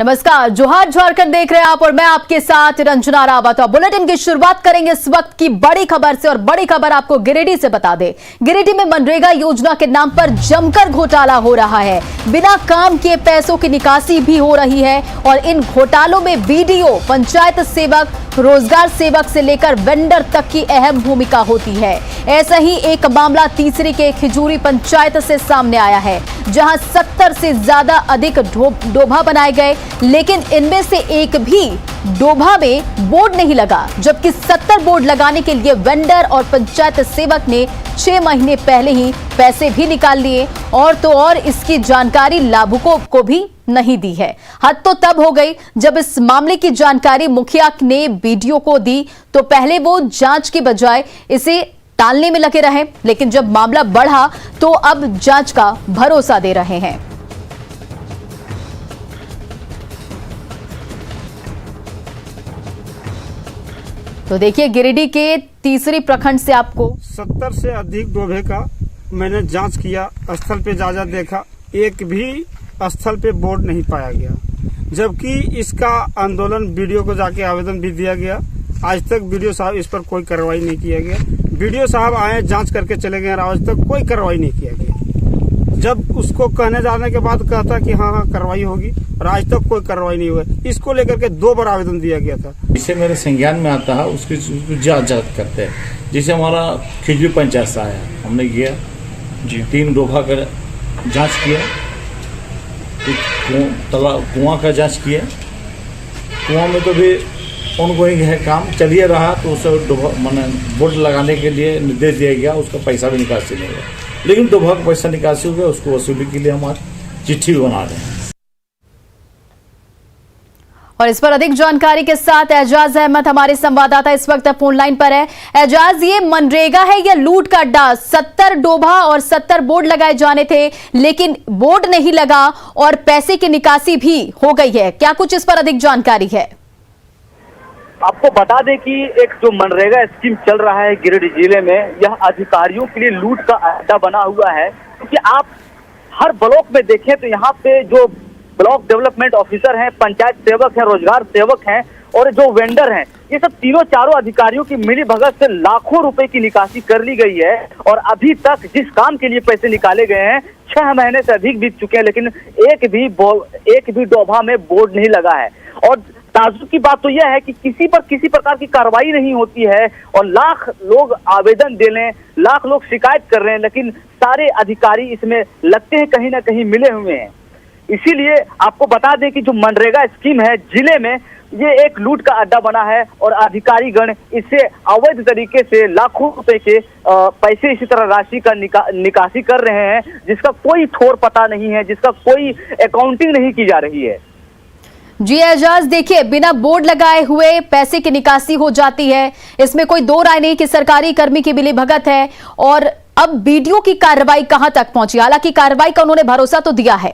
नमस्कार, जोहार झारखंड देख रहे हैं आप और मैं आपके साथ रंजना रावत। बुलेटिन की शुरुआत करेंगे इस वक्त की बड़ी खबर से और बड़ी खबर आपको गिरिडीह से बता दें। गिरिडीह में मनरेगा योजना के नाम पर जमकर घोटाला हो रहा है। बिना काम किए पैसों की निकासी भी हो रही है और इन घोटालों में बीडीओ, पंचायत सेवक, रोजगार सेवक से लेकर वेंडर तक की अहम भूमिका होती है। ऐसा ही एक मामला तीसरी के खिजूरी पंचायत से सामने आया है, जहां 70 से ज्यादा अधिक डोभा बनाए गए, लेकिन इनमें से एक भी डोभा में बोर्ड नहीं लगा, जबकि 70 बोर्ड लगाने के लिए वेंडर और पंचायत सेवक ने 6 महीने पहले ही पैसे भी निकाल लिए और तो और इसकी जानकारी लाभुकों को भी नहीं दी है। हद तो तब हो गई जब इस मामले की जानकारी मुखिया ने बीडीओ को दी तो पहले वो जांच की बजाय इसे टालने में लगे रहे, लेकिन जब मामला बढ़ा तो अब जांच का भरोसा दे रहे हैं। तो देखिए, गिरिडीह के तीसरी प्रखंड से आपको 70 से अधिक डोभे का मैंने जांच किया, स्थल पे जाजा देखा, एक भी स्थल पे बोर्ड नहीं पाया गया, जबकि इसका आंदोलन बीडीओ को जाके आवेदन भी दिया गया। आज तक बीडीओ साहब इस पर कोई कार्रवाई नहीं किया गया। बीडीओ साहब आए, जांच करके चले गए, आज तक कोई कार्रवाई नहीं किया गया। जब उसको कहने जाने के बाद कहता कि हाँ कार्रवाई होगी, और आज तक कोई कार्रवाई नहीं हुआ। इसको लेकर के 2 बार आवेदन दिया गया था। जिसे मेरे संज्ञान में आता है उसकी जांच करते हैं। जैसे हमारा खिजूरी पंचायत से आया, हमने किया जी 3 डोभा का जांच किया, कुआं का जांच किया। कुआं में तो भी ऑनगोइंग है, काम चलिए रहा, तो उसे मैंने बोर्ड लगाने के लिए निर्देश दिया गया, उसका पैसा भी निकासी नहीं हुआ। लेकिन डोभा का पैसा निकासी हो गया, उसको वसूली के लिए हम चिट्ठी भी बना रहे हैं। और इस पर अधिक जानकारी के साथ एजाज अहमद हमारे संवाददाता इस वक्त फोन लाइन पर है। एजाज, ये मनरेगा है या लूट का अड्डा? 70 डोभा और 70 बोर्ड लगाए जाने थे, लेकिन बोर्ड नहीं लगा और पैसे की निकासी भी हो गई है। क्या कुछ इस पर अधिक जानकारी है? आपको बता दें कि एक जो मनरेगा स्कीम चल रहा है गिरिडीह जिले में, यह अधिकारियों के लिए लूट का अड्डा बना हुआ है। क्योंकि आप हर ब्लॉक में देखें तो यहाँ पे जो ब्लॉक डेवलपमेंट ऑफिसर हैं, पंचायत सेवक हैं, रोजगार सेवक हैं और जो वेंडर हैं, ये सब तीनों चारों अधिकारियों की मिली भगत से लाखों रुपए की निकासी कर ली गई है। और अभी तक जिस काम के लिए पैसे निकाले गए हैं 6 महीने से अधिक बीत चुके हैं, लेकिन एक भी डोभा में बोर्ड नहीं लगा है। और ताज्जुब की बात तो यह है कि किसी पर किसी प्रकार की कार्रवाई नहीं होती है और लाख लोग आवेदन दे लें, लाख लोग शिकायत कर रहे हैं, लेकिन सारे अधिकारी इसमें लगते हैं कहीं ना कहीं मिले हुए हैं। इसीलिए आपको बता दें कि जो मनरेगा स्कीम है जिले में, ये एक लूट का अड्डा बना है और अधिकारी गण इससे अवैध तरीके से लाखों रुपए के पैसे, इसी तरह राशि का निकासी कर रहे हैं, जिसका कोई ठोर पता नहीं है, जिसका कोई अकाउंटिंग नहीं की जा रही है। जी एजाज, देखिए, बिना बोर्ड लगाए हुए पैसे की निकासी हो जाती है, इसमें कोई दो राय नहीं कि सरकारी कर्मी की मिलीभगत है। और अब बीडीओ की कार्रवाई कहां तक पहुंची? हालांकि कार्रवाई का उन्होंने भरोसा तो दिया है।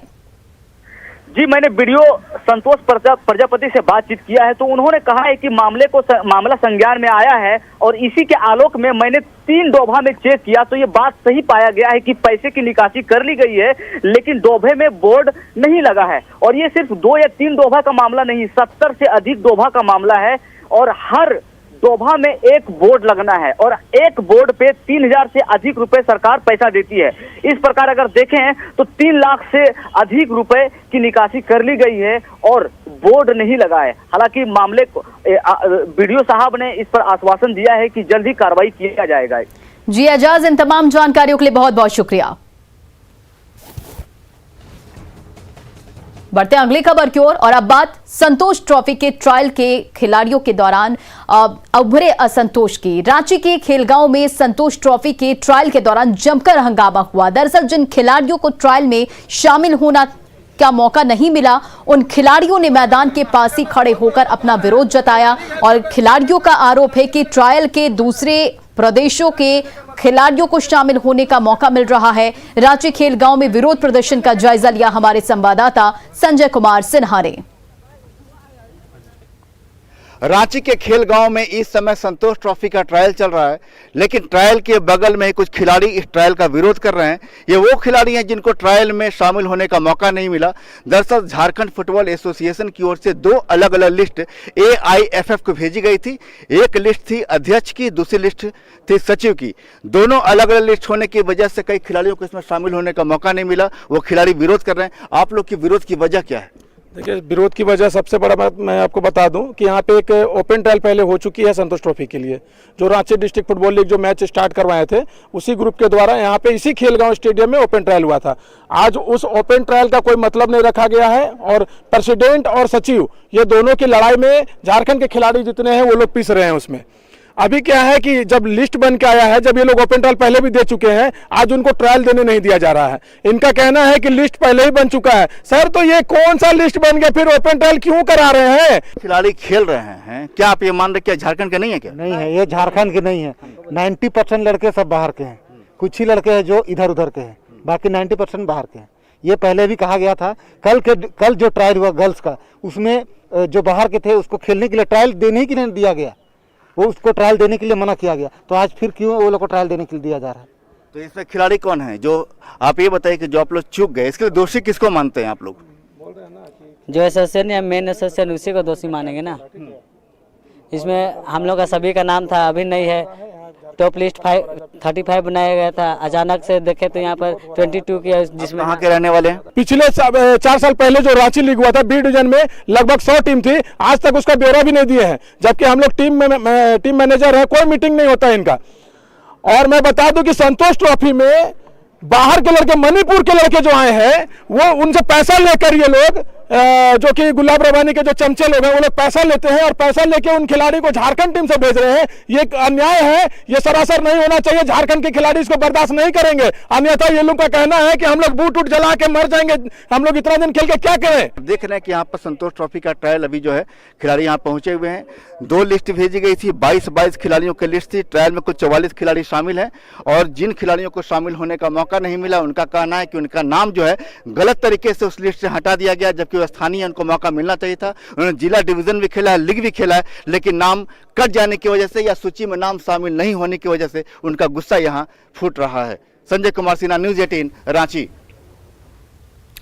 जी, मैंने बीडीओ संतोष प्रजापति से बातचीत किया है, तो उन्होंने कहा है कि मामला संज्ञान में आया है और इसी के आलोक में मैंने 3 डोभा में चेक किया तो ये बात सही पाया गया है कि पैसे की निकासी कर ली गई है, लेकिन डोभे में बोर्ड नहीं लगा है। और ये सिर्फ 2 या 3 डोभा का मामला नहीं, 70 से अधिक डोभा का मामला है और हर डोभा में एक बोर्ड लगना है और एक बोर्ड पे 3000 से अधिक रुपए सरकार पैसा देती है। इस प्रकार अगर देखें तो 3 लाख से अधिक रुपए की निकासी कर ली गई है और बोर्ड नहीं लगा है। हालांकि मामले को बीडीओ साहब ने इस पर आश्वासन दिया है कि जल्द ही कार्रवाई किया जाएगा। जी एजाज, इन तमाम जानकारियों के लिए बहुत बहुत शुक्रिया। बढ़ते हैं अगली खबर की ओर और अब बात संतोष ट्रॉफी के ट्रायल के खिलाड़ियों के दौरान उभरे असंतोष की। रांची के खेलगांव में संतोष ट्रॉफी के ट्रायल के दौरान जमकर हंगामा हुआ। दरअसल जिन खिलाड़ियों को ट्रायल में शामिल होना का मौका नहीं मिला, उन खिलाड़ियों ने मैदान के पास ही खड़े होकर अपना विरोध जताया और खिलाड़ियों का आरोप है कि ट्रायल के दूसरे प्रदेशों के खिलाड़ियों को शामिल होने का मौका मिल रहा है। रांची खेलगांव में विरोध प्रदर्शन का जायजा लिया हमारे संवाददाता संजय कुमार सिन्हा ने। रांची के खेल गांव में इस समय संतोष ट्रॉफी का ट्रायल चल रहा है, लेकिन ट्रायल के बगल में कुछ खिलाड़ी इस ट्रायल का विरोध कर रहे हैं। ये वो खिलाड़ी हैं जिनको ट्रायल में शामिल होने का मौका नहीं मिला। दरअसल झारखंड फुटबॉल एसोसिएशन की ओर से दो अलग अलग लिस्ट AIFF को भेजी गई थी। एक लिस्ट थी अध्यक्ष की, दूसरी लिस्ट थी सचिव की। दोनों अलग अलग लिस्ट होने की वजह से कई खिलाड़ियों को इसमें शामिल होने का मौका नहीं मिला। वो खिलाड़ी विरोध कर रहे हैं। आप लोग की विरोध की वजह क्या है? देखिए, विरोध की वजह सबसे बड़ा बात मैं आपको बता दूं कि यहाँ पे एक ओपन ट्रायल पहले हो चुकी है संतोष ट्रॉफी के लिए। जो रांची डिस्ट्रिक्ट फुटबॉल लीग जो मैच स्टार्ट करवाए थे, उसी ग्रुप के द्वारा यहाँ पे इसी खेलगांव स्टेडियम में ओपन ट्रायल हुआ था। आज उस ओपन ट्रायल का कोई मतलब नहीं रखा गया है और प्रेसिडेंट और सचिव ये दोनों की लड़ाई में झारखंड के खिलाड़ी जितने हैं वो लोग पिस रहे हैं उसमें। अभी क्या है कि जब लिस्ट बन के आया है, जब ये लोग ओपन ट्रायल पहले भी दे चुके हैं, आज उनको ट्रायल देने नहीं दिया जा रहा है। इनका कहना है कि लिस्ट पहले ही बन चुका है। सर, तो ये कौन सा लिस्ट बन गया, फिर ओपन ट्रायल क्यों करा रहे हैं? खिलाड़ी खेल रहे हैं, क्या आप ये मान रहे क्या झारखंड के नहीं है? क्या नहीं है, ये झारखंड के नहीं है। 90% लड़के सब बाहर के हैं, कुछ ही लड़के हैं जो इधर उधर के हैं, बाकी 90% बाहर के हैं। ये पहले भी कहा गया था। कल जो ट्रायल हुआ गर्ल्स का, उसमें जो बाहर के थे उसको खेलने के लिए ट्रायल देने के लिए दिया गया, वो उसको ट्रायल देने के लिए मना किया गया। तो आज फिर क्यों वो लोग को ट्रायल देने के लिए दिया जा रहा है? तो इसमें खिलाड़ी कौन है जो आप ये बताइए कि जो आप लोग चूक गए, इसके लिए दोषी किसको मानते हैं आप लोग? जो एसोसिएशन या मेन एसोसिएशन उसी को दोषी मानेंगे ना। इसमें हम लोग का सभी का नाम था, अभी नहीं है। टॉप लिस्ट 35 बनाया गया था, अचानक से देखे तो यहाँ पर 22 की है, जिसमें कहाँ के रहने वाले हैं? पिछले 4 साल पहले जो रांची लीग हुआ था, बी डिवीजन में लगभग 100 टीम थी, आज तक उसका ब्यौरा भी नहीं दिए हैं। जबकि हम लोग टीम मैनेजर है, कोई मीटिंग नहीं होता है इनका। और मैं बता दूं कि संतोष ट्रॉफी में बाहर के लड़के, मणिपुर के लड़के जो आए हैं, वो उनसे पैसा लेकर ये लोग जो कि गुलाब रबानी के जो चमचे लोग हैं, वो लोग पैसा लेते हैं और पैसा लेके उन खिलाड़ी को झारखंड टीम से भेज रहे हैं। ये एक अन्याय है, ये सरासर नहीं होना चाहिए। झारखंड के खिलाड़ी इसको बर्दाश्त नहीं करेंगे। अन्यथा ये लोग का कहना है कि हम लोग बूट उट जला के मर जाएंगे, हम लोग इतना दिन खेल के क्या करें। देख रहे हैं कि यहाँ पर संतोष ट्रॉफी का ट्रायल अभी जो है खिलाड़ी यहाँ पहुंचे हुए हैं। 2 लिस्ट भेजी गई थी, 22 खिलाड़ियों की लिस्ट थी। ट्रायल में कुछ 44 खिलाड़ी शामिल हैं और जिन खिलाड़ियों को शामिल होने का मौका नहीं मिला, उनका कहना है कि उनका नाम जो है गलत तरीके से उस लिस्ट से हटा दिया गया, जबकि स्थानीय उनको मौका मिलना चाहिए था। उन्होंने जिला डिवीजन भी खेला है, लीग भी खेला है, लेकिन नाम कट जाने की वजह से या सूची में नाम शामिल नहीं होने की वजह से उनका गुस्सा यहां फूट रहा है। संजय कुमार सिन्हा, न्यूज़ 18 रांची।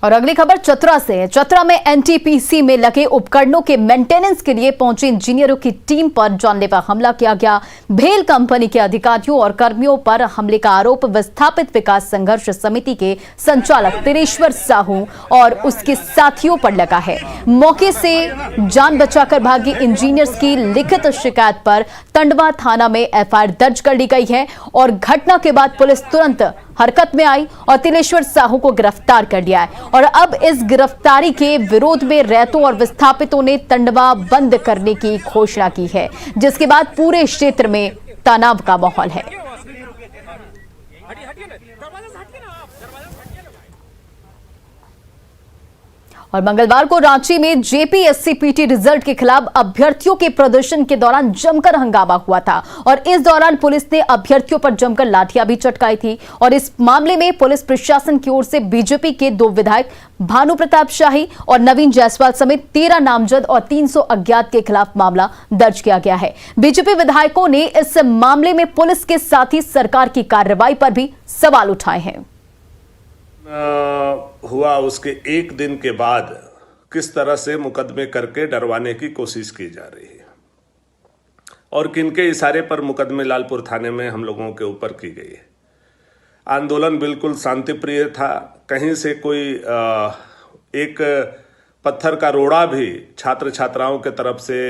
और अगली खबर चतरा से है। चतरा में NTPC में लगे उपकरणों के मेंटेनेंस के लिए पहुंचे इंजीनियरों की टीम पर जानलेवा हमला किया गया। भेल कंपनी के अधिकारियों और कर्मियों पर हमले का आरोप विस्थापित विकास संघर्ष समिति के संचालक तिलेश्वर साहू और उसके साथियों पर लगा है। मौके से जान बचाकर भागे इंजीनियर्स की लिखित शिकायत पर टंडवा थाना में FIR दर्ज कर ली गई है और घटना के बाद पुलिस तुरंत हरकत में आई और तिलेश्वर साहू को गिरफ्तार कर लिया है। और अब इस गिरफ्तारी के विरोध में रैतों और विस्थापितों ने टंडवा बंद करने की घोषणा की है, जिसके बाद पूरे क्षेत्र में तनाव का माहौल है। और मंगलवार को रांची में JPSC-PT रिजल्ट के खिलाफ अभ्यर्थियों के प्रदर्शन के दौरान जमकर हंगामा हुआ था और इस दौरान पुलिस ने अभ्यर्थियों पर जमकर लाठियां भी चटकाई थी। और इस मामले में पुलिस प्रशासन की ओर से बीजेपी के 2 विधायक भानु प्रताप शाही और नवीन जायसवाल समेत 13 नामजद और 300 अज्ञात के खिलाफ मामला दर्ज किया गया है। बीजेपी विधायकों ने इस मामले में पुलिस के साथ ही सरकार की कार्रवाई पर भी सवाल उठाए हैं। हुआ उसके 1 दिन के बाद किस तरह से मुकदमे करके डरवाने की कोशिश की जा रही है और किनके इशारे पर मुकदमे लालपुर थाने में हम लोगों के ऊपर की गई है। आंदोलन बिल्कुल शांतिप्रिय था, कहीं से कोई एक पत्थर का रोड़ा भी छात्र छात्राओं के तरफ से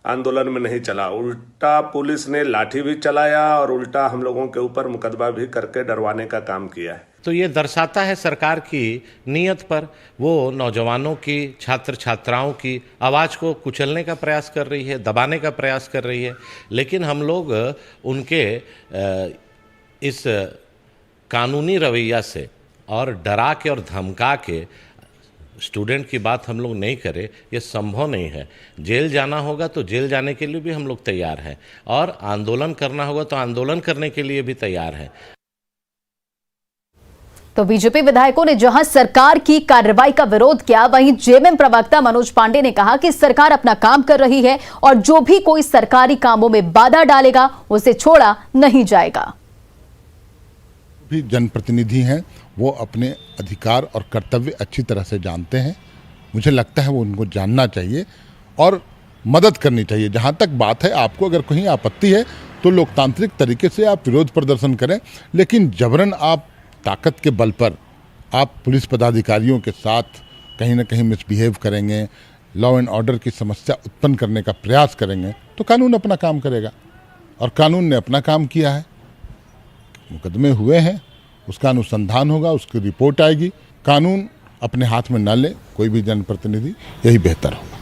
आंदोलन में नहीं चला। उल्टा पुलिस ने लाठी भी चलाया और उल्टा हम लोगों के ऊपर मुकदमा भी करके डरवाने का काम किया है। तो ये दर्शाता है सरकार की नीयत पर। वो नौजवानों की, छात्र छात्राओं की आवाज़ को कुचलने का प्रयास कर रही है, दबाने का प्रयास कर रही है। लेकिन हम लोग उनके इस कानूनी रवैया से और डरा के और धमका के स्टूडेंट की बात हम लोग नहीं करें, ये संभव नहीं है। जेल जाना होगा तो जेल जाने के लिए भी हम लोग तैयार हैं और आंदोलन करना होगा तो आंदोलन करने के लिए भी तैयार हैं। तो बीजेपी विधायकों ने जहां सरकार की कार्रवाई का विरोध किया, वहीं जेएमएम प्रवक्ता मनोज पांडे ने कहा कि सरकार अपना काम कर रही है और जो भी कोई सरकारी कामों में बाधा डालेगा उसे छोड़ा नहीं जाएगा। भी जनप्रतिनिधि हैं वो अपने अधिकार और कर्तव्य अच्छी तरह से जानते हैं। मुझे लगता है वो उनको जानना चाहिए और मदद करनी चाहिए। जहाँ तक बात है, आपको अगर कहीं आपत्ति है तो लोकतांत्रिक तरीके से आप विरोध प्रदर्शन करें, लेकिन जबरन आप ताकत के बल पर आप पुलिस पदाधिकारियों के साथ कहीं ना कहीं मिसबिहेव करेंगे, लॉ एंड ऑर्डर की समस्या उत्पन्न करने का प्रयास करेंगे, तो कानून अपना काम करेगा। और कानून ने अपना काम किया है, मुकदमे हुए हैं, उसका अनुसंधान होगा, उसकी रिपोर्ट आएगी। कानून अपने हाथ में न ले कोई भी जनप्रतिनिधि, यही बेहतर होगा।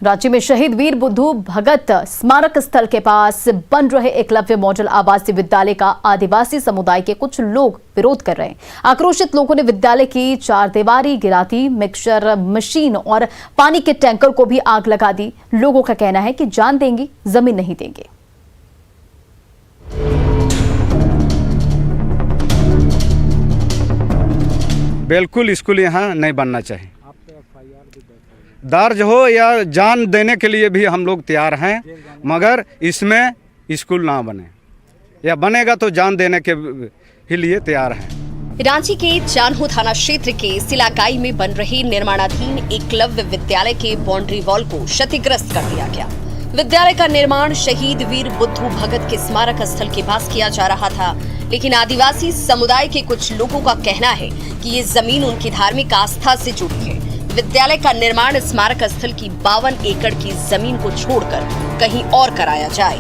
रांची में शहीद वीर बुद्धू भगत स्मारक स्थल के पास बन रहे एकलव्य मॉडल आवासीय विद्यालय का आदिवासी समुदाय के कुछ लोग विरोध कर रहे हैं। आक्रोशित लोगों ने विद्यालय की चारदीवारी गिरा दी, मिक्सचर मशीन और पानी के टैंकर को भी आग लगा दी। लोगों का कहना है कि जान देंगे, जमीन नहीं देंगे। बिल्कुल स्कूल यहाँ नहीं बनना चाहिए। दर्ज हो या जान देने के लिए भी हम लोग तैयार हैं, मगर इसमें स्कूल ना बने, या बनेगा तो जान देने के ही लिए तैयार हैं। रांची के चान्हो थाना क्षेत्र के सिलाकाई में बन रहे निर्माणाधीन एकलव्य विद्यालय के बाउंड्री वॉल को क्षतिग्रस्त कर दिया गया। विद्यालय का निर्माण शहीद वीर बुद्धू भगत के स्मारक स्थल के पास किया जा रहा था, लेकिन आदिवासी समुदाय के कुछ लोगों का कहना है कि ये जमीन उनकी धार्मिक आस्था से जुड़ी है। विद्यालय का निर्माण स्मारक स्थल की 52 एकड़ की जमीन को छोड़कर कहीं और कराया जाए।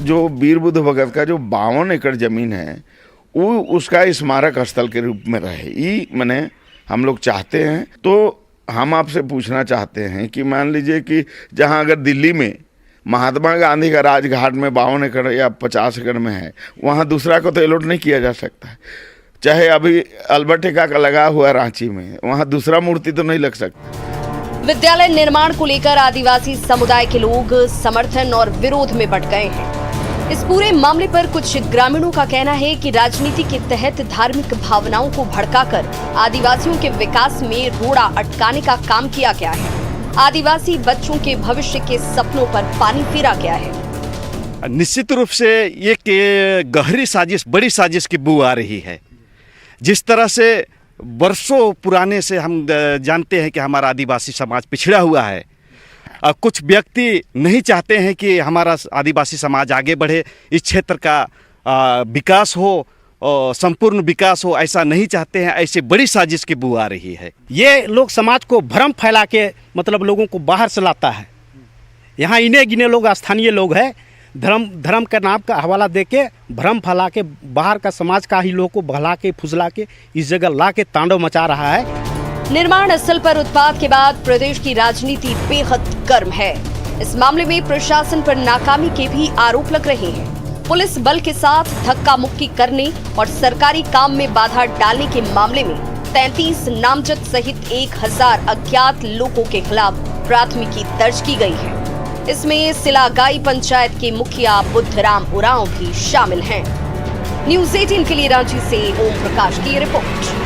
जो वीर बुद्ध भगत का जो 52 एकड़ जमीन है वो उसका स्मारक स्थल के रूप में रहे, ये मैंने हम लोग चाहते हैं। तो हम आपसे पूछना चाहते हैं कि मान लीजिए कि जहां अगर दिल्ली में महात्मा गांधी का राजघाट में 52 एकड़ या 50 एकड़ में है, वहां दूसरा को तो अलॉट नहीं किया जा सकता है। चाहे अभी अल्बर्टिका का लगा हुआ रांची में, वहां दूसरा मूर्ति तो नहीं लग सकता। विद्यालय निर्माण को लेकर आदिवासी समुदाय के लोग समर्थन और विरोध में बंट गए हैं। इस पूरे मामले पर कुछ ग्रामीणों का कहना है कि राजनीति के तहत धार्मिक भावनाओं को भड़काकर आदिवासियों के विकास में रोड़ा अटकाने का काम किया गया है। आदिवासी बच्चों के भविष्य के सपनों पर पानी फेरा गया है। निश्चित रूप से ये गहरी साजिश, बड़ी साजिश की बू आ रही है। जिस तरह से वर्षों पुराने से हम जानते हैं कि हमारा आदिवासी समाज पिछड़ा हुआ है, कुछ व्यक्ति नहीं चाहते हैं कि हमारा आदिवासी समाज आगे बढ़े, इस क्षेत्र का विकास हो, संपूर्ण विकास हो, ऐसा नहीं चाहते हैं। ऐसे बड़ी साजिश की बू आ रही है। ये लोग समाज को भ्रम फैला के मतलब लोगों को बाहर से लाता है। यहाँ इन्हें गिने लोग स्थानीय लोग हैं, धर्म का नाम का हवाला देके भ्रम फैला के बाहर का समाज का ही लोग को भला के फुसला के इस जगह ला के तांडव मचा रहा है। निर्माण स्थल पर उत्पात के बाद प्रदेश की राजनीति बेहद गर्म है। इस मामले में प्रशासन पर नाकामी के भी आरोप लग रहे हैं। पुलिस बल के साथ धक्का मुक्की करने और सरकारी काम में बाधा डालने के मामले में 33 नामजद सहित 1000 अज्ञात लोगों के खिलाफ प्राथमिकी दर्ज की गई है। इसमें सिलागाई पंचायत के मुखिया बुद्धराम उरांव भी शामिल हैं। न्यूज़ 18 के लिए रांची से ओम प्रकाश की रिपोर्ट।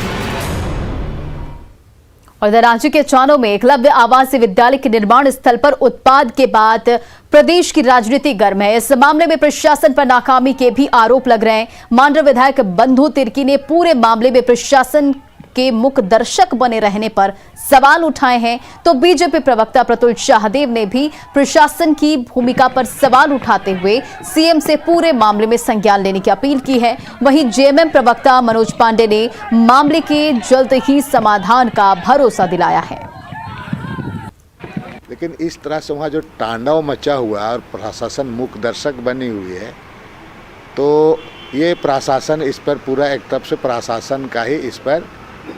और रांची के चानो में एकलव्य आवासीय विद्यालय के निर्माण स्थल पर उत्पाद के बाद प्रदेश की राजनीति गर्म है। इस मामले में प्रशासन पर नाकामी के भी आरोप लग रहे हैं। मांडर विधायक बंधु तिर्की ने पूरे मामले में प्रशासन के मुख्य दर्शक बने रहने पर सवाल उठाए हैं, तो बीजेपी प्रवक्ता प्रतुल शाहदेव ने भी प्रशासन की भूमिका पर सवाल उठाते हुए सीएम से पूरे मामले में संज्ञान लेने की अपील की है। वहीं जेएमएम प्रवक्ता मनोज पांडे ने मामले के जल्द ही समाधान का भरोसा दिलाया है। लेकिन इस तरह से वहाँ जो तांडव मचा हुआ है और प्रशासन मुख्य दर्शक बनी हुई है, तो ये प्रशासन इस पर पूरा एक तरफ से प्रशासन का ही इस पर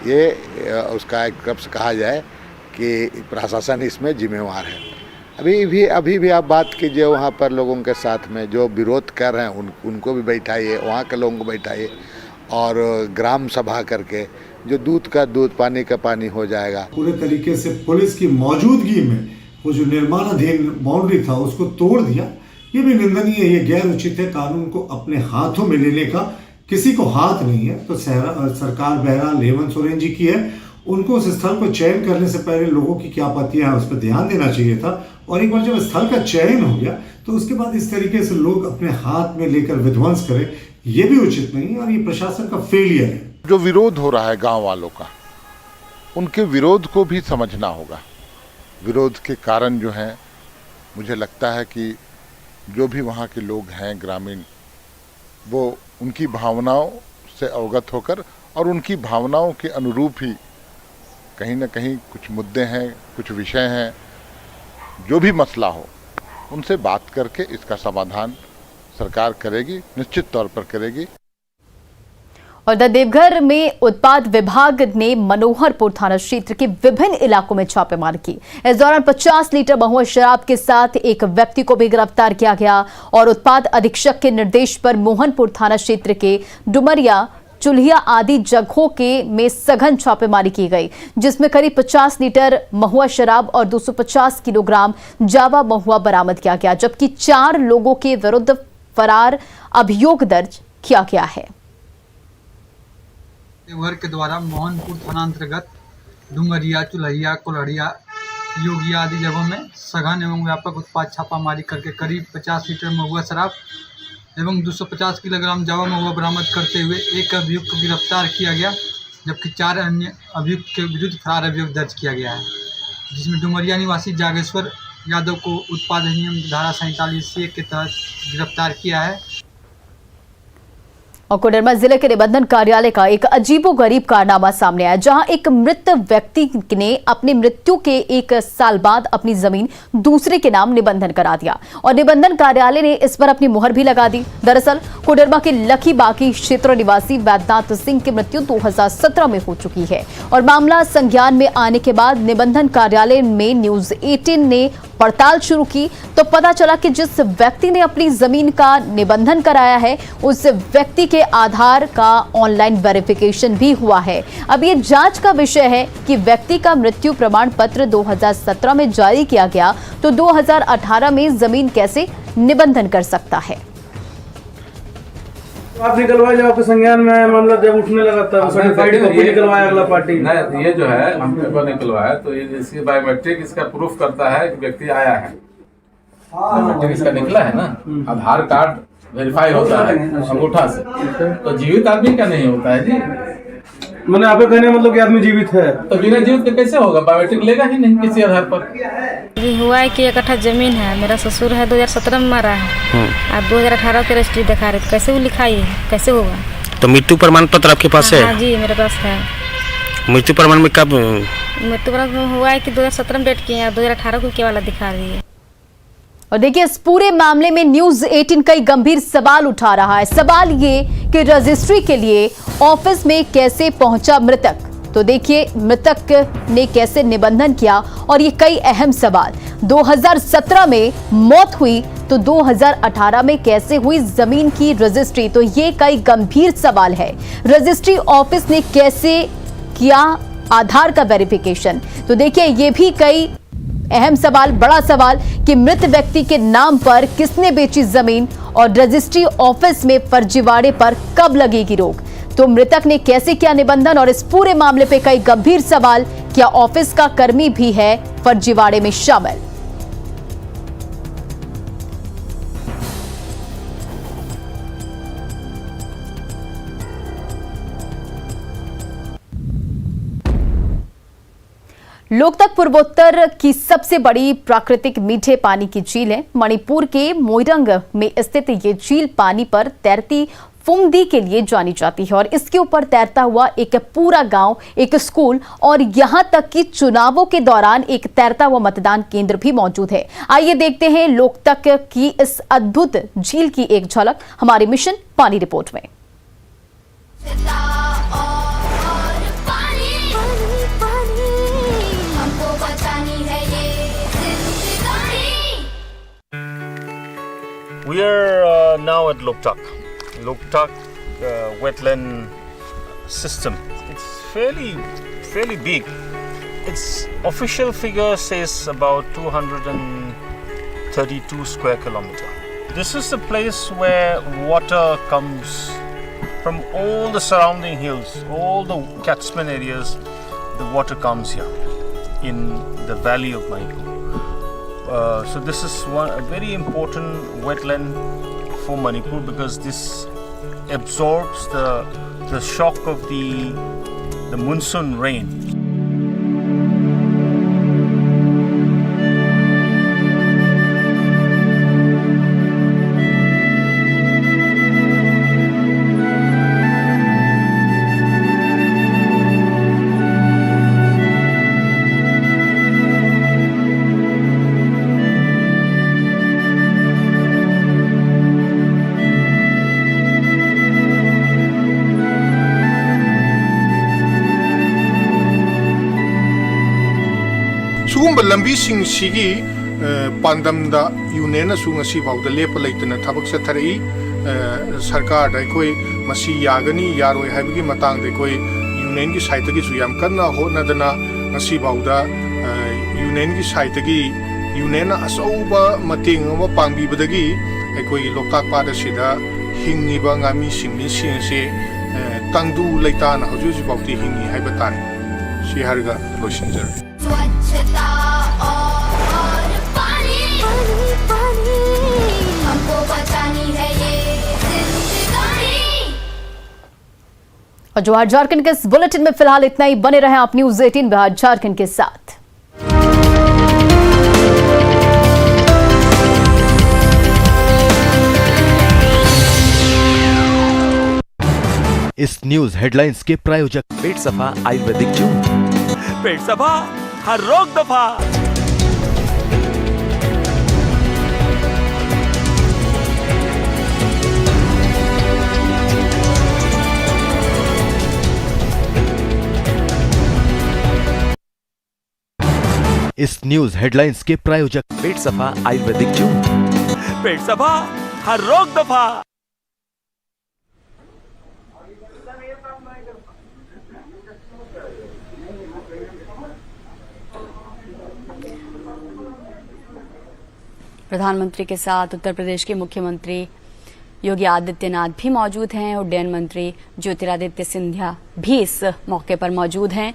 ये उसका एक तरफ से कहा जाए कि प्रशासन इसमें जिम्मेवार है। अभी भी आप बात कीजिए वहाँ पर लोगों के साथ में जो विरोध कर रहे हैं उनको भी बैठाइए, वहाँ के लोगों को बैठाइए और ग्राम सभा करके जो दूध का दूध पानी का पानी हो जाएगा। पूरे तरीके से पुलिस की मौजूदगी में वो जो निर्माणाधीन बाउंड्री था उसको तोड़ दिया, ये भी निंदनीय, ये गैर उचित है। कानून को अपने हाथों में लेने का किसी को हाथ नहीं है तो सरकार बहरहाल हेमंत सोरेन जी की है। उनको उस स्थल को चयन करने से पहले लोगों की क्या आपत्तियां हैं उस पर ध्यान देना चाहिए था, और एक बार जब स्थल का चयन हो गया तो उसके बाद इस तरीके से लोग अपने हाथ में लेकर विध्वंस करें, ये भी उचित नहीं है और ये प्रशासन का फेलियर है। जो विरोध हो रहा है गांव वालों का, उनके विरोध को भी समझना होगा। विरोध के कारण जो हैं, मुझे लगता है कि जो भी वहाँ के लोग हैं ग्रामीण, वो उनकी भावनाओं से अवगत होकर और उनकी भावनाओं के अनुरूप ही कहीं ना कहीं कुछ मुद्दे हैं, कुछ विषय हैं, जो भी मसला हो उनसे बात करके इसका समाधान सरकार करेगी, निश्चित तौर पर करेगी। और देवघर में उत्पाद विभाग ने मनोहरपुर थाना क्षेत्र के विभिन्न इलाकों में छापेमारी की। इस दौरान 50 लीटर महुआ शराब के साथ एक व्यक्ति को भी गिरफ्तार किया गया और उत्पाद अधीक्षक के निर्देश पर मोहनपुर थाना क्षेत्र के डुमरिया, चुल्हिया आदि जगहों में सघन छापेमारी की गई, जिसमें करीब 50 लीटर महुआ शराब और 250 किलोग्राम जावा महुआ बरामद किया गया, जबकि 4 लोगों के विरुद्ध फरार अभियोग दर्ज किया गया है। देवघर के द्वारा मोहनपुर थाना अंतर्गत डुमरिया, चुल्हिया, कोल्हड़िया, योगिया आदि जगहों में सघन एवं व्यापक उत्पाद छापामारी करके करीब 50 लीटर महुआ शराब एवं 250 किलोग्राम जावा महुआ बरामद करते हुए एक अभियुक्त को गिरफ्तार किया गया, जबकि 4 अन्य अभियुक्त के विरुद्ध फरार अभियोग दर्ज किया गया है, जिसमें डुमरिया निवासी जागेश्वर यादव को उत्पाद अधिनियम धारा 47C के तहत गिरफ्तार किया है। और कोडरमा जिले के निबंधन कार्यालय का एक अजीबोगरीब कारनामा सामने आया, जहां एक मृत व्यक्ति ने अपनी मृत्यु के 1 साल बाद अपनी जमीन दूसरे के नाम निबंधन करा दिया और निबंधन कार्यालय ने इस पर अपनी मुहर भी लगा दी। दरअसल कोडरमा के लखी बाकी क्षेत्र निवासी वैद्यनाथ सिंह की मृत्यु 2017 में हो चुकी है और मामला संज्ञान में आने के बाद निबंधन कार्यालय में न्यूज 18 ने पड़ताल शुरू की तो पता चला कि जिस व्यक्ति ने अपनी जमीन का निबंधन कराया है उस व्यक्ति के आधार का ऑनलाइन वेरिफिकेशन भी हुआ है। अब ये जांच का विषय है कि व्यक्ति का मृत्यु प्रमाण पत्र 2017 में जारी किया गया तो 2018 में जमीन कैसे निबंधन कर सकता है। आप निकलवाए जब आपके संज्ञान में मामला जब उठने लगा तब सर्टिफाइड कॉपी निकलवाया अगला पार्टी नहीं, ये जो है हम पेपर निकलवाया तो ये इसकी बायोमेट्रिक इसका प्रूफ करता है कि व्यक्ति आया है, बायोमेट्रिक इसका निकला है ना, आधार कार्ड वेरीफाई होता है अंगूठा से, तो जीवित आदमी का नहीं होता है जी। मैंने आपके कहने मतलब कि आदमी जीवित है तो बिना जीवित के कैसे होगा, बायोमेट्रिक लेगा ही नहीं किसी आधार पर। अभी हुआ है कि 1 कट्ठा जमीन है, मेरा ससुर है 2017 में मरा है, अब 2018 के रजिस्ट्री दिखा रहे, कैसे वो लिखाई है, कैसे होगा। तो मृत्यु प्रमाण पत्र आपके पास है? हाँ जी मेरे पास है। मृत्यु प्रमाण में कब मृत्यु प्रमाण हुआ है कि 2017 में डेट किए हैं, 2018 को क्या वाला दिखा रही है। और देखिए इस पूरे मामले में न्यूज 18 कई गंभीर सवाल उठा रहा है। सवाल ये कि रजिस्ट्री के लिए ऑफिस में कैसे पहुंचा मृतक, तो देखिए मृतक ने कैसे निबंधन किया और ये कई अहम सवाल। 2017 में मौत हुई तो 2018 में कैसे हुई जमीन की रजिस्ट्री, तो ये कई गंभीर सवाल है। रजिस्ट्री ऑफिस ने कैसे किया आधार का वेरिफिकेशन, तो देखिए ये भी कई अहम सवाल, बड़ा सवाल कि मृत व्यक्ति के नाम पर किसने बेची जमीन और रजिस्ट्री ऑफिस में फर्जीवाड़े पर कब लगेगी रोक, तो मृतक ने कैसे किया निबंधन और इस पूरे मामले पे कई गंभीर सवाल, क्या ऑफिस का कर्मी भी है फर्जीवाड़े में शामिल। लोकतक पूर्वोत्तर की सबसे बड़ी प्राकृतिक मीठे पानी की झील है। मणिपुर के मोइरंग में स्थित ये झील पानी पर तैरती फुमदी के लिए जानी जाती है और इसके ऊपर तैरता हुआ एक पूरा गांव, एक स्कूल और यहां तक कि चुनावों के दौरान एक तैरता हुआ मतदान केंद्र भी मौजूद है। आइए देखते हैं लोकतक की इस अद्भुत झील की एक झलक हमारी मिशन पानी रिपोर्ट में। We are now at Loktak wetland system. It's fairly big. Its official figure says about 232 square kilometer. This is the place where water comes from all the surrounding hills, all the catchment areas, the water comes here in the valley of Manipur. So this is a very important wetland for Manipur because this absorbs the shock of the monsoon rain. सुगुम्बा लंबीसिंगी पांडमदा union सूंगसीफाउदा लेप लेतना थबक चथरई सरकार अखोई मसी यागनी यारोय हाइबगी मतांग देखोई union की साइटगी सुयाम कन्ना होनदना ngasiफाउदा यूनियन की साइटगी यूनियन असौबा मतेंग अमा पांगबीबदगी अखोई लोकताक पादा सिदा हिंगिबा ngami singmi singse tangdu leitana हजुजी बाउती हिंगी हाइबा तारे सि हारगा लोसिंजर स्वच्छता और पानी हमको बचानी है ये जिंदगानी। और जो आज झारखंड के इस बुलेटिन में फिलहाल इतना ही। बने रहे आप न्यूज़ 18 बिहार झारखंड के साथ। इस न्यूज हेडलाइंस के प्रायोजक पेट सफा आयुर्वेदिक जून। पेट सफा हर रोग दफा। इस न्यूज हेडलाइंस के प्रायोजक पेट सफा आयुर्वेदिक जून। पेट सफा हर रोग दफा। प्रधानमंत्री के साथ उत्तर प्रदेश के मुख्यमंत्री योगी आदित्यनाथ भी मौजूद हैं। उड्डयन मंत्री ज्योतिरादित्य सिंधिया भी इस मौके पर मौजूद हैं।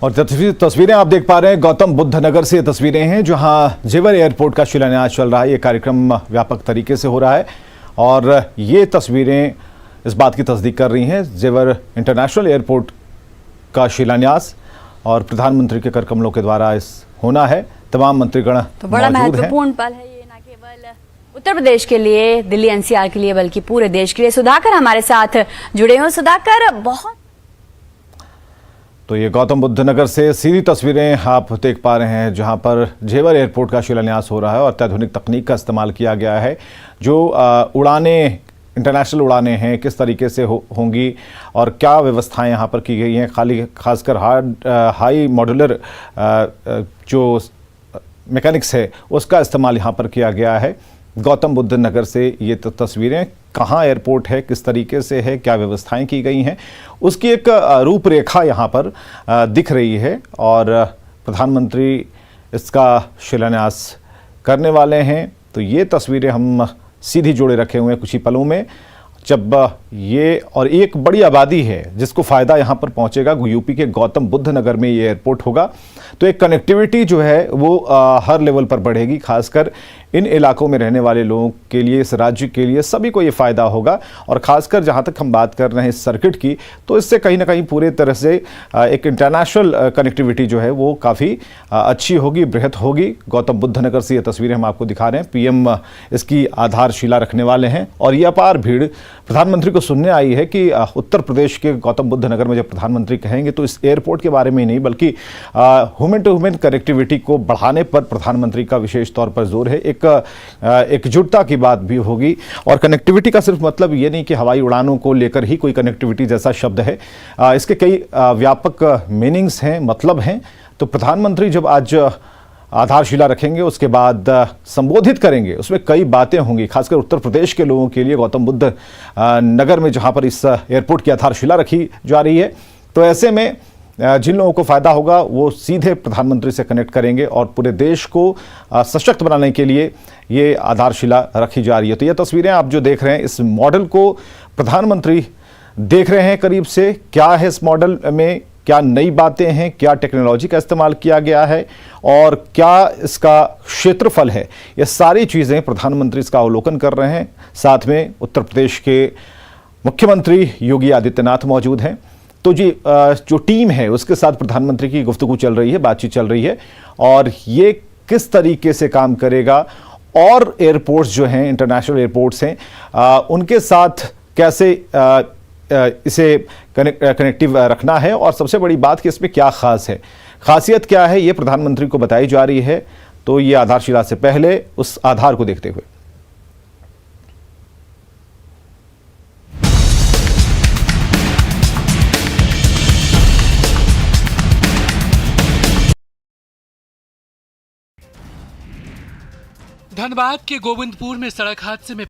और तस्वीरें आप देख पा रहे हैं गौतम बुद्ध नगर से तस्वीरें हैं जहां जेवर एयरपोर्ट का शिलान्यास चल रहा है। ये कार्यक्रम व्यापक तरीके से हो रहा है और ये तस्वीरें इस बात की तस्दीक कर रही हैं जेवर इंटरनेशनल एयरपोर्ट का शिलान्यास और प्रधानमंत्री के कर कमलों के द्वारा इस होना है। तमाम मंत्रीगण तो बड़ा महत्वपूर्ण पल है ये, न केवल उत्तर प्रदेश के लिए, दिल्ली एनसीआर के लिए, बल्कि पूरे देश के लिए। सुधाकर हमारे साथ जुड़े हुए। सुधाकर, बहुत तो ये गौतम बुद्ध नगर से सीधी तस्वीरें आप देख पा रहे हैं जहां पर जेवर एयरपोर्ट का शिलान्यास हो रहा है और अत्याधुनिक तकनीक का इस्तेमाल किया गया है। जो उड़ानें, इंटरनेशनल उड़ानें हैं, किस तरीके से होंगी और क्या व्यवस्थाएं यहां पर की गई हैं। खासकर हाई मॉड्यूलर जो मैकेनिक्स है उसका इस्तेमाल यहां पर किया गया है। गौतम बुद्ध नगर से ये तस्वीरें, कहाँ एयरपोर्ट है, किस तरीके से है, क्या व्यवस्थाएं की गई हैं, उसकी एक रूपरेखा यहाँ पर दिख रही है और प्रधानमंत्री इसका शिलान्यास करने वाले हैं। तो ये तस्वीरें हम सीधी जोड़े रखे हुए हैं कुछ ही पलों में जब ये और एक बड़ी आबादी है जिसको फ़ायदा यहाँ पर पहुँचेगा, यूपी के गौतम बुद्ध नगर में ये एयरपोर्ट होगा, तो एक कनेक्टिविटी जो है वो हर लेवल पर बढ़ेगी। खासकर इन इलाकों में रहने वाले लोगों के लिए, इस राज्य के लिए, सभी को ये फ़ायदा होगा। और ख़ासकर जहाँ तक हम बात कर रहे हैं इस सर्किट की, तो इससे कहीं ना कहीं पूरे तरह से एक इंटरनेशनल कनेक्टिविटी जो है वो काफ़ी अच्छी होगी, बृहत होगी। गौतम बुद्ध नगर से ये तस्वीरें हम आपको दिखा रहे हैं। पीएम इसकी आधारशिला रखने वाले हैं और ये अपार भीड़ प्रधानमंत्री को सुनने आई है कि उत्तर प्रदेश के गौतम बुद्ध नगर में जब प्रधानमंत्री कहेंगे तो इस एयरपोर्ट के बारे में ही नहीं बल्कि ह्यूमन टू ह्यूमन कनेक्टिविटी को बढ़ाने पर प्रधानमंत्री का विशेष तौर पर जोर है। एक एकजुटता की बात भी होगी। और कनेक्टिविटी का सिर्फ मतलब ये नहीं कि हवाई उड़ानों को लेकर ही कोई कनेक्टिविटी जैसा शब्द है, इसके कई व्यापक मीनिंग्स हैं, मतलब हैं। तो प्रधानमंत्री जब आज आधारशिला रखेंगे, उसके बाद संबोधित करेंगे, उसमें कई बातें होंगी, खासकर उत्तर प्रदेश के लोगों के लिए, गौतम बुद्ध नगर में जहां पर इस एयरपोर्ट की आधारशिला रखी जा रही है। तो ऐसे में जिन लोगों को फ़ायदा होगा वो सीधे प्रधानमंत्री से कनेक्ट करेंगे और पूरे देश को सशक्त बनाने के लिए ये आधारशिला रखी जा रही है। तो ये तस्वीरें आप जो देख रहे हैं, इस मॉडल को प्रधानमंत्री देख रहे हैं करीब से। क्या है इस मॉडल में, क्या नई बातें हैं, क्या टेक्नोलॉजी का इस्तेमाल किया गया है और क्या इसका क्षेत्रफल है, ये सारी चीज़ें प्रधानमंत्री इसका अवलोकन कर रहे हैं। साथ में उत्तर प्रदेश के मुख्यमंत्री योगी आदित्यनाथ मौजूद हैं। तो जी जो टीम है उसके साथ प्रधानमंत्री की गुफ्तगू चल रही है, बातचीत चल रही है और ये किस तरीके से काम करेगा और एयरपोर्ट्स जो हैं, इंटरनेशनल एयरपोर्ट्स हैं, उनके साथ कैसे इसे कनेक्टिव रखना है और सबसे बड़ी बात कि इसमें क्या खास है, खासियत क्या है, ये प्रधानमंत्री को बताई जा रही है। तो ये आधारशिला से पहले उस आधार को देखते हुए धनबाद के गोविंदपुर में सड़क हादसे में